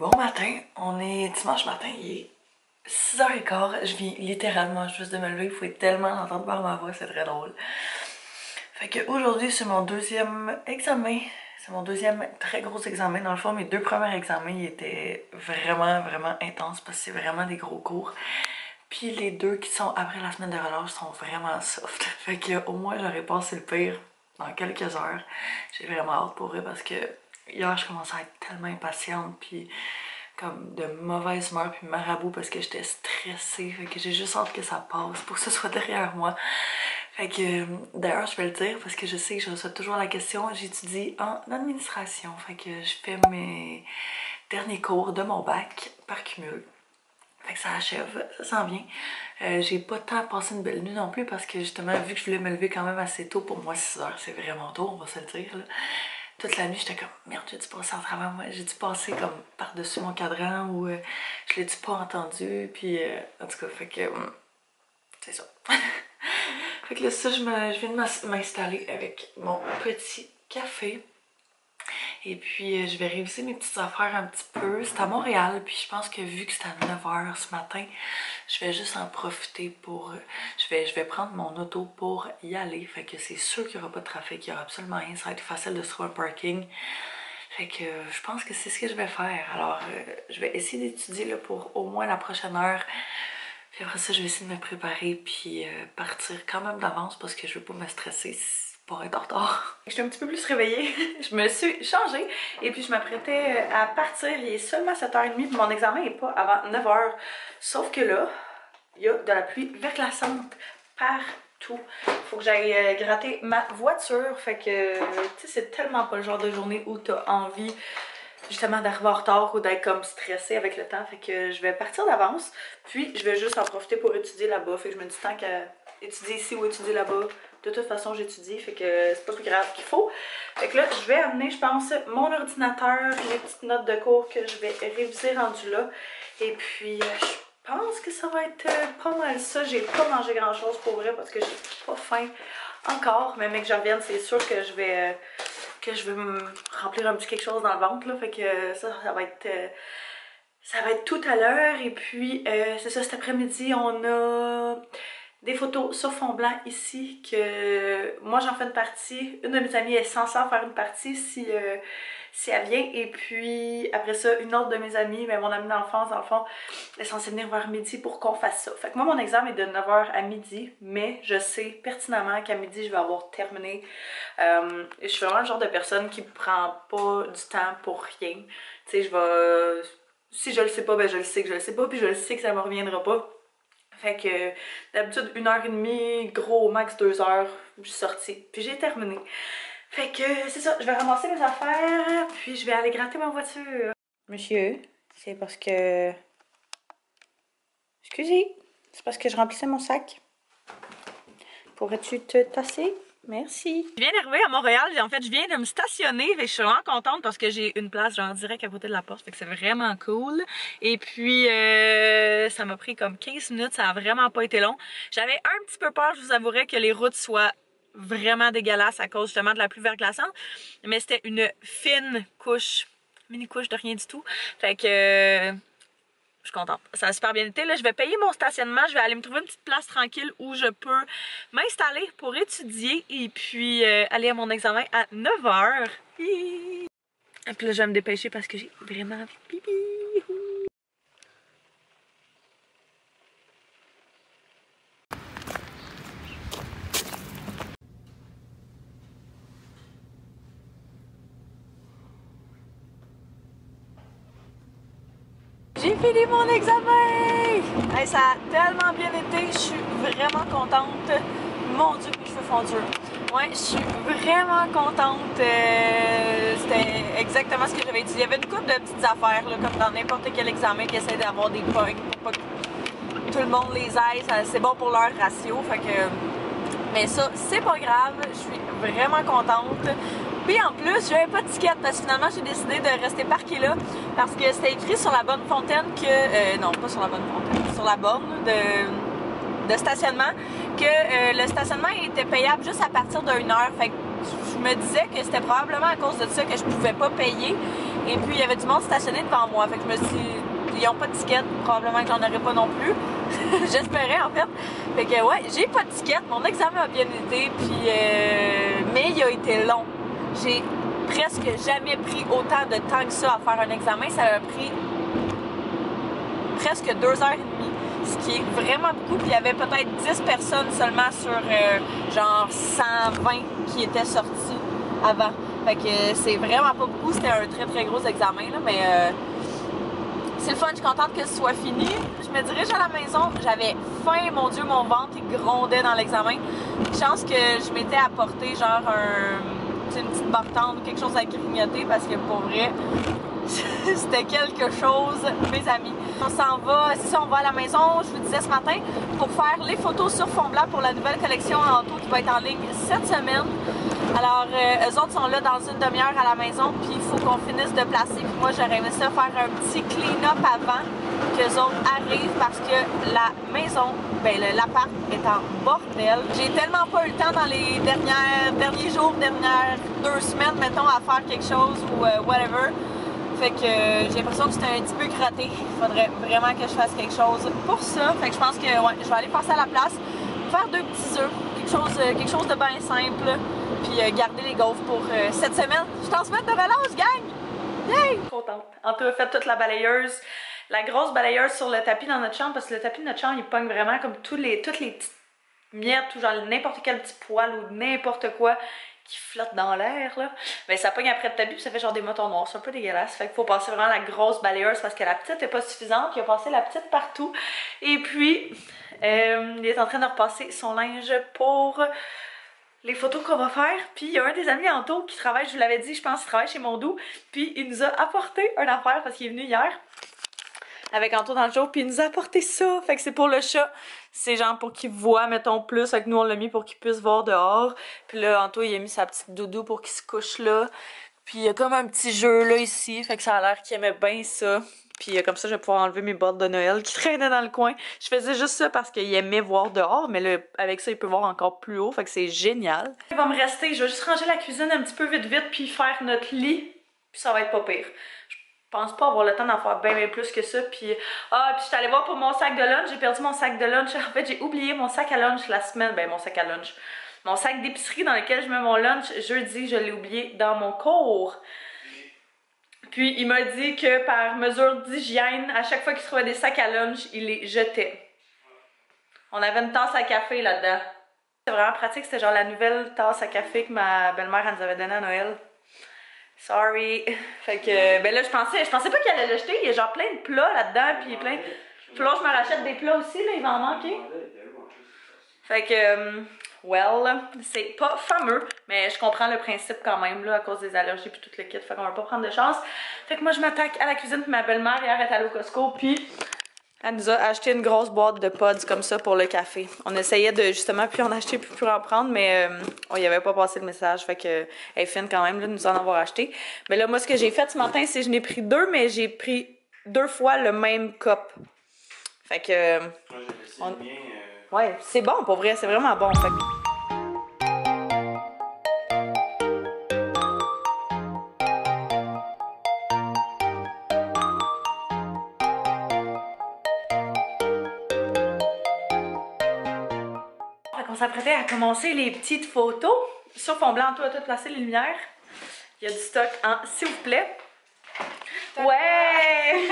Bon matin, on est dimanche matin, il est 6h15, je viens littéralement juste de me lever, il faut tellement l'entendre par ma voix, c'est très drôle. Fait que aujourd'hui c'est mon deuxième examen, c'est mon deuxième très gros examen. Dans le fond, mes deux premiers examens ils étaient vraiment intenses parce que c'est vraiment des gros cours. Puis les deux qui sont après la semaine de relâche sont vraiment soft. Fait que au moins j'aurais passé le pire dans quelques heures. J'ai vraiment hâte pour eux parce que hier je commençais à être tellement impatiente puis comme de mauvaise humeur puis marabout parce que j'étais stressée. Fait que j'ai juste hâte que ça passe pour que ce soit derrière moi. Fait que d'ailleurs je vais le dire parce que je sais que je reçois toujours la question. J'étudie en administration. Fait que je fais mes derniers cours de mon bac par cumul. Fait que ça achève, ça s'en vient. J'ai pas tant passé une belle nuit non plus parce que justement, vu que je voulais me lever quand même assez tôt, pour moi 6h c'est vraiment tôt, on va se le dire là. Toute la nuit j'étais comme merde, j'ai dû passer en travers moi, j'ai dû passer comme par-dessus mon cadran ou je l'ai dû pas entendu, puis en tout cas, fait que c'est ça. Fait que là ça, je viens de m'installer avec mon petit café. Et puis je vais réviser mes petites affaires un petit peu. C'est à Montréal, puis je pense que vu que c'est à 9h ce matin, je vais juste en profiter pour... Je vais prendre mon auto pour y aller. Fait que c'est sûr qu'il n'y aura pas de trafic, il n'y aura absolument rien. Ça va être facile de se trouver un parking. Fait que je pense que c'est ce que je vais faire. Alors je vais essayer d'étudier là pour au moins la prochaine heure. Puis après ça, je vais essayer de me préparer puis partir quand même d'avance parce que je veux pas me stresser pour être en retard. Je suis un petit peu plus réveillée, je me suis changée et puis je m'apprêtais à partir. Il est seulement 7h30 puis mon examen n'est pas avant 9h. Sauf que là, il y a de la pluie verglaçante partout. Faut que j'aille gratter ma voiture. Fait que, tu sais, c'est tellement pas le genre de journée où t'as envie justement d'arriver en retard ou d'être comme stressée avec le temps. Fait que je vais partir d'avance. Puis je vais juste en profiter pour étudier là-bas. Fait que je me dis tant qu'à étudier ici ou étudier là-bas, de toute façon j'étudie. Fait que c'est pas plus grave qu'il faut. Fait que là je vais amener, je pense, mon ordinateur, les petites notes de cours que je vais réviser rendu là. Et puis je pense que ça va être pas mal ça. J'ai pas mangé grand chose pour vrai parce que j'ai pas faim encore. Mais mec que je revienne, c'est sûr que je vais me remplir un petit quelque chose dans le ventre là. Fait que ça va être tout à l'heure. Et puis c'est ça, cet après-midi on a des photos sur fond blanc ici que moi j'en fais une partie. Une de mes amies est censée en faire une partie si elle vient. Et puis après ça, une autre de mes amies, mais mon amie d'enfance dans le fond, est censée venir vers midi pour qu'on fasse ça. Fait que moi mon examen est de 9h à midi, mais je sais pertinemment qu'à midi je vais avoir terminé. Je suis vraiment le genre de personne qui prend pas du temps pour rien. Tu sais, je vais... Si je le sais pas, ben je le sais que je le sais pas, puis je le sais que ça me reviendra pas. Fait que d'habitude 1h30, gros max 2h, je suis sortie. Puis j'ai terminé. Fait que c'est ça, je vais ramasser mes affaires, puis je vais aller gratter ma voiture. Monsieur, c'est parce que... Excusez, c'est parce que je remplissais mon sac. Pourrais-tu te tasser? Merci. Je viens d'arriver à Montréal, en fait je viens de me stationner, et je suis vraiment contente parce que j'ai une place genre direct à côté de la porte, fait que c'est vraiment cool. Et puis ça m'a pris comme 15 minutes, ça a vraiment pas été long. J'avais un petit peu peur, je vous avouerai, que les routes soient vraiment dégueulasses à cause justement de la pluie verglaçante, mais c'était une fine couche, mini couche de rien du tout. Fait que je suis contente. Ça a super bien été. Là, je vais payer mon stationnement. Je vais aller me trouver une petite place tranquille où je peux m'installer pour étudier et puis aller à mon examen à 9h. Et puis là, je vais me dépêcher parce que j'ai vraiment envie de pipi. J'ai fini mon examen! Hey, ça a tellement bien été, je suis vraiment contente. Mon Dieu, mes cheveux font dur. Ouais, je suis vraiment contente. C'était exactement ce que j'avais étudié. Il y avait une couple de petites affaires, là, comme dans n'importe quel examen qui essaie d'avoir des points pour pas que tout le monde les aille. C'est bon pour leur ratio. Fait que... Mais ça, c'est pas grave. Je suis vraiment contente. Puis en plus, j'avais pas de ticket parce que finalement j'ai décidé de rester parquée là parce que c'était écrit sur la bonne fontaine que... non, pas sur la bonne fontaine, sur la borne de stationnement que le stationnement était payable juste à partir d'1h. Fait que je me disais que c'était probablement à cause de ça que je pouvais pas payer. Et puis, il y avait du monde stationné devant moi. Fait que je me suis dit, ils n'ont pas de ticket. Probablement que j'en aurais pas non plus. J'espérais, en fait. Fait que, ouais, j'ai pas de ticket. Mon examen a bien été. Puis, mais il a été long. J'ai presque jamais pris autant de temps que ça à faire un examen. Ça a pris presque 2h30. Ce qui est vraiment beaucoup. Puis il y avait peut-être 10 personnes seulement sur genre 120 qui étaient sorties avant. Fait que c'est vraiment pas beaucoup. C'était un très très gros examen, là, mais c'est le fun. Je suis contente que ce soit fini. Je me dirige à la maison. J'avais faim, mon Dieu, mon ventre il grondait dans l'examen. Chance que je m'étais apporté genre une petite barre tendre, quelque chose à grignoter parce que pour vrai, c'était quelque chose, mes amis. On s'en va, c'est ça, on va à la maison, je vous disais ce matin, pour faire les photos sur fond blanc pour la nouvelle collection Anto qui va être en ligne cette semaine. Alors, eux autres sont là dans une demi-heure à la maison, puis il faut qu'on finisse de placer. Puis moi, j'aurais aimé ça faire un petit clean-up avant qu'eux autres arrivent parce que la maison, ben l'appart est en bordel. J'ai tellement pas eu le temps dans les derniers jours, dernières 2 semaines, mettons, à faire quelque chose ou whatever. Fait que j'ai l'impression que c'était un petit peu gratté. Il faudrait vraiment que je fasse quelque chose pour ça. Fait que je pense que ouais, je vais aller passer à la place, faire 2 petits œufs, quelque chose de bien simple, puis garder les gaufres pour cette semaine. Je suis en semaine de relâche, gang! Yay! Contente. Anto a fait toute la balayeuse, la grosse balayeuse sur le tapis dans notre chambre parce que le tapis de notre chambre il pogne vraiment comme toutes les petites miettes ou genre n'importe quel petit poil ou n'importe quoi qui flotte dans l'air là. Ben ça pogne après le tapis puis ça fait genre des motons noirs, c'est un peu dégueulasse. Fait qu'il faut passer vraiment la grosse balayeuse parce que la petite est pas suffisante. Il a passé la petite partout. Et puis il est en train de repasser son linge pour les photos qu'on va faire. Puis il y a un des amis Anto qui travaille, je vous l'avais dit, je pense qu'il travaille chez Mondou. Puis il nous a apporté une affaire parce qu'il est venu hier avec Anto dans le jour, puis il nous a apporté ça. Fait que c'est pour le chat. C'est genre pour qu'il voit, mettons, plus. Fait que nous, on l'a mis pour qu'il puisse voir dehors. Puis là, Anto, il a mis sa petite doudou pour qu'il se couche là. Puis il y a comme un petit jeu là ici. Fait que ça a l'air qu'il aimait bien ça. Puis comme ça, je vais pouvoir enlever mes bottes de Noël qui traînaient dans le coin. Je faisais juste ça parce qu'il aimait voir dehors. Mais là, avec ça, il peut voir encore plus haut. Fait que c'est génial. Il va me rester, je vais juste ranger la cuisine un petit peu vite puis faire notre lit. Puis ça va être pas pire. Je pense pas avoir le temps d'en faire bien plus que ça. Puis je suis allée voir pour mon sac de lunch. J'ai perdu mon sac de lunch. En fait, j'ai oublié mon sac à lunch la semaine. Ben, mon sac à lunch. Mon sac d'épicerie dans lequel je mets mon lunch. Jeudi, je l'ai oublié dans mon cours. Puis, il m'a dit que par mesure d'hygiène, à chaque fois qu'il trouvait des sacs à lunch, il les jetait. On avait une tasse à café là-dedans. C'était vraiment pratique. C'était genre la nouvelle tasse à café que ma belle-mère nous avait donnée à Noël. Sorry. Fait que, ben là, je pensais pas qu'il allait le jeter. Il y a genre plein de plats là-dedans, puis plein. Faut là, je me rachète des plats aussi, là, il va en manquer. Fait que, well, c'est pas fameux, mais je comprends le principe quand même, là, à cause des allergies puis tout le kit. Fait qu'on va pas prendre de chance. Fait que moi, je m'attaque à la cuisine, puis ma belle-mère, hier, est allée au Costco, puis elle nous a acheté une grosse boîte de pods comme ça pour le café. On essayait de justement, puis on a acheté pour en prendre, mais on y avait pas passé le message. Fait que elle est fine quand même là, de nous en avoir acheté. Mais là, moi, ce que j'ai fait ce matin, c'est que je n'ai pris 2, mais j'ai pris 2 fois le même cup. Fait que. Ouais, c'est bon pour vrai, c'est vraiment bon. Fait que... On s'apprêtait à commencer les petites photos. Sur fond blanc, toi, tout placer les lumières. Il y a du stock en s'il vous plaît. Ouais!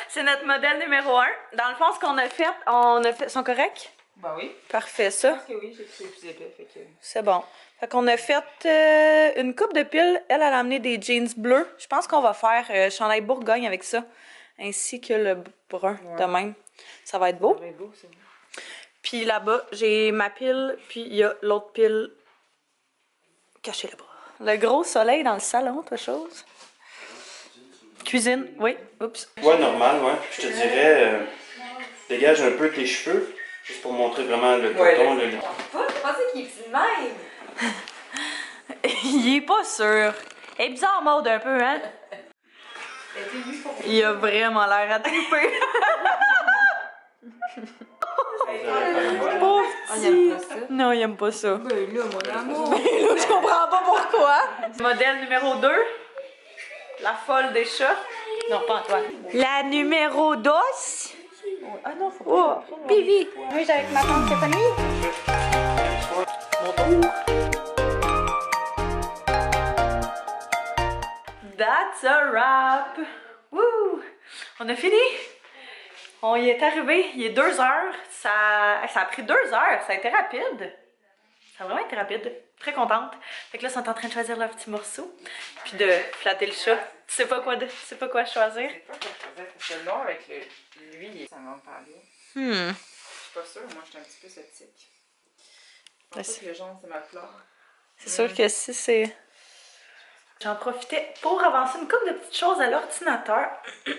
C'est notre modèle numéro 1. Dans le fond, ce qu'on a fait, sont corrects? Ben oui. Parfait, ça. Je pense que oui, j'ai poussé plus épais, fait que... C'est bon. Fait qu'on a fait une coupe de piles. Elle a amené des jeans bleus. Je pense qu'on va faire chandail Bourgogne avec ça. Ainsi que le brun de même. Ça va être beau. Ça va être beau, c'est beau. Puis là-bas, j'ai ma pile, puis il y a l'autre pile cachée là-bas. Le gros soleil dans le salon, toi chose. Cuisine, oui. Oups. Ouais, normal, ouais. Je te dirais, dégage un peu tes cheveux, juste pour montrer vraiment le coton. Je pensais qu'il est petit de même. Il est pas sûr. Il est bizarre mode un peu, hein? Il a vraiment l'air à triper. Pauvre petit. Non, il aime pas ça. Ben là, mon amour. Ben là, je comprends pas pourquoi. Modèle numéro 2. la folle des chats. Non, pas Antoine. La numéro 2. Ah non, faut pas. Oh, Pivi. Oui, j'ai avec ma tante Stéphanie. That's a wrap! Woo! On a fini! On y est arrivé, il est 2 heures. Ça a pris 2 heures, ça a été rapide. Ça a vraiment été rapide. Très contente. Fait que là, ils sont en train de choisir leur petit morceau. Puis de flatter le chat. Tu sais pas quoi choisir? Je sais pas quoi choisir parce que là, avec lui, ça va me parler. Je suis pas sûre, moi je suis un petit peu sceptique. Je pense pas que le jaune c'est ma fleur. C'est sûr que si c'est... J'en profitais pour avancer une couple de petites choses à l'ordinateur.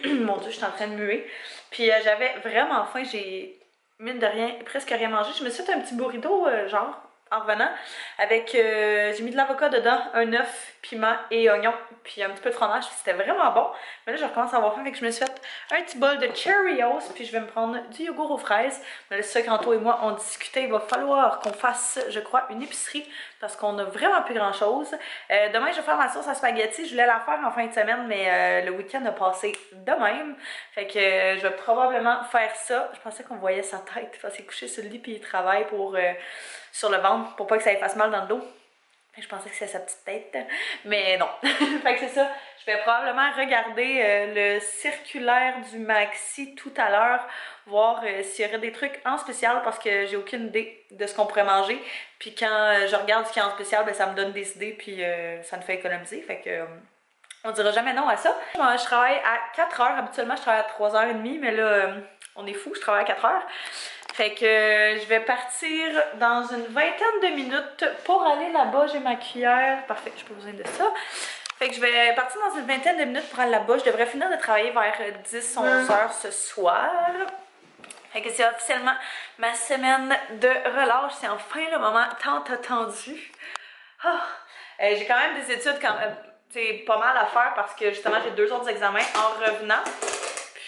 Mon Dieu, je suis en train de muer. Puis j'avais vraiment faim, j'ai, mine de rien, presque rien mangé. Je me suis fait un petit burrito, genre, en revenant, avec, j'ai mis de l'avocat dedans, un œuf, piment et oignon, puis un petit peu de fromage. C'était vraiment bon. Mais là, je recommence à avoir faim, fait que je me suis fait un petit bol de Cheerios, puis je vais me prendre du yogourt aux fraises. Mais là, c'est ça qu'Anto et moi, on discutait. Il va falloir qu'on fasse, je crois, une épicerie, parce qu'on a vraiment plus grand-chose. Demain, je vais faire ma sauce à spaghetti. Je voulais la faire en fin de semaine, mais le week-end a passé de même. Fait que je vais probablement faire ça. Je pensais qu'on voyait sa tête, parce qu'il est couché sur le lit, puis il travaille pour... sur le ventre pour pas que ça lui fasse mal dans le dos. Je pensais que c'était sa petite tête, mais non. Fait que c'est ça. Je vais probablement regarder le circulaire du Maxi tout à l'heure, voir s'il y aurait des trucs en spécial parce que j'ai aucune idée de ce qu'on pourrait manger. Puis quand je regarde ce qui est en spécial, ben, ça me donne des idées puis ça me fait économiser. Fait que on dira jamais non à ça. Je travaille à 4 heures. Habituellement, je travaille à 3h30, mais là, on est fou, je travaille à 4 heures. Fait que je vais partir dans une vingtaine de minutes pour aller là-bas. J'ai ma cuillère. Parfait, j'ai pas besoin de ça. Fait que je vais partir dans une vingtaine de minutes pour aller là-bas. Je devrais finir de travailler vers 10-11 heures ce soir. Fait que c'est officiellement ma semaine de relâche. C'est enfin le moment tant attendu. Oh. J'ai quand même des études quand même, pas mal à faire parce que justement j'ai 2 autres examens en revenant.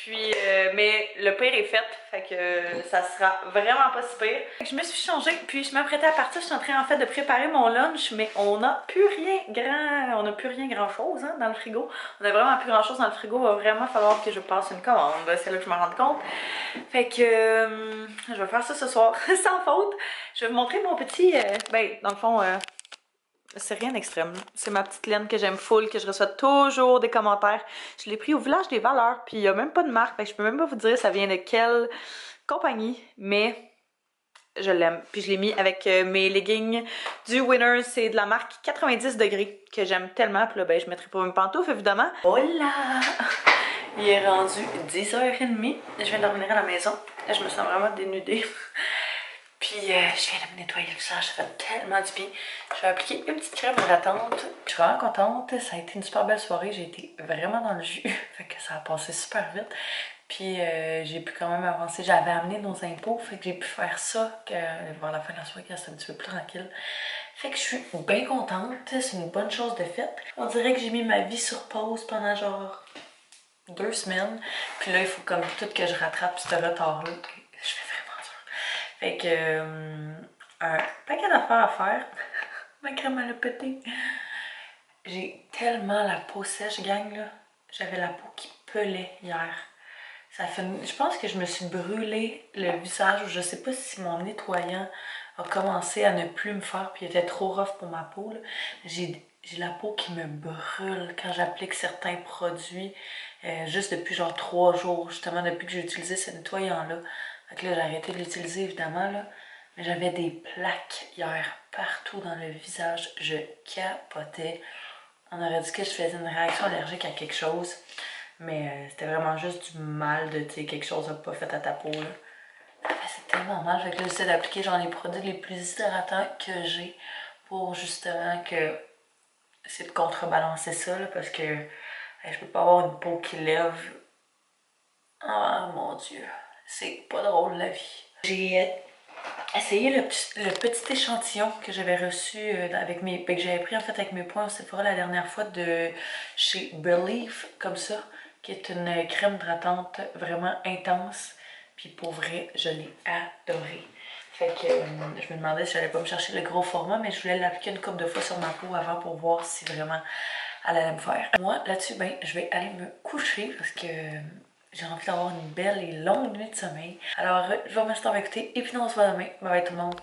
Puis, mais le pire est fait que ça sera vraiment pas si pire. Je me suis changée, puis je m'apprêtais à partir. Je suis en train en fait de préparer mon lunch, mais on n'a plus rien grand chose hein, dans le frigo. On a vraiment plus grand chose dans le frigo. Il va vraiment falloir que je passe une commande. C'est là que je me rende compte. Fait que je vais faire ça ce soir sans faute. Je vais vous montrer mon petit, dans le fond. C'est rien d'extrême. C'est ma petite laine que j'aime full, que je reçois toujours des commentaires. Je l'ai pris au Village des Valeurs, puis il n'y a même pas de marque. Fait que je peux même pas vous dire ça vient de quelle compagnie, mais je l'aime. Puis je l'ai mis avec mes leggings du Winners. C'est de la marque 90 degrés que j'aime tellement. Puis là, ben, je mettrai pas mes pantoufles, évidemment. Voilà! Il est rendu 10h30. Je viens de revenir à la maison. Je me sens vraiment dénudée. Puis je viens de me nettoyer le visage, ça fait tellement du bien. Je vais appliquer une petite crème hydratante. Je suis vraiment contente, ça a été une super belle soirée, j'ai été vraiment dans le jus. Fait que ça a passé super vite. Puis j'ai pu quand même avancer, j'avais amené nos impôts, fait que j'ai pu faire ça vers la fin de la soirée, quand c'était un petit peu plus tranquille. Fait que je suis bien contente, c'est une bonne chose de faite. On dirait que j'ai mis ma vie sur pause pendant genre 2 semaines. Puis là, il faut comme tout que je rattrape ce retard-là. Je fais vraiment dur. Fait que un paquet d'affaires à faire. Ma crème elle a pété. J'ai tellement la peau sèche, gang, là. J'avais la peau qui pelait hier. Ça fait, je pense que je me suis brûlé le visage. Je sais pas si mon nettoyant a commencé à ne plus me faire puis il était trop rough pour ma peau. J'ai la peau qui me brûle quand j'applique certains produits. Juste depuis genre 3 jours, justement depuis que j'ai utilisé ce nettoyant-là. Fait que là, j'ai arrêté de l'utiliser évidemment, là. Mais j'avais des plaques hier partout dans le visage. Je capotais. On aurait dit que je faisais une réaction allergique à quelque chose. Mais c'était vraiment juste du mal de, tu sais, quelque chose n'a pas fait à ta peau, là. Ça faisait tellement mal. Fait que là, j'essaie d'appliquer genre les produits les plus hydratants que j'ai pour justement que... essayer de contrebalancer ça, là, parce que je peux pas avoir une peau qui lève. Oh mon Dieu. C'est pas drôle la vie. J'ai essayé le petit échantillon que j'avais reçu avec mes... que j'avais pris en fait avec mes points au Sephora la dernière fois de chez Believe, comme ça, qui est une crème hydratante vraiment intense. Puis pour vrai, je l'ai adorée. Fait que je me demandais si j'allais pas me chercher le gros format, mais je voulais l'appliquer une couple de fois sur ma peau avant pour voir si vraiment elle allait me faire. Moi, là-dessus, ben, je vais aller me coucher parce que j'ai envie d'avoir une belle et longue nuit de sommeil. Alors, je vous remercie d'avoir écouté et puis on se voit demain. Bye bye tout le monde.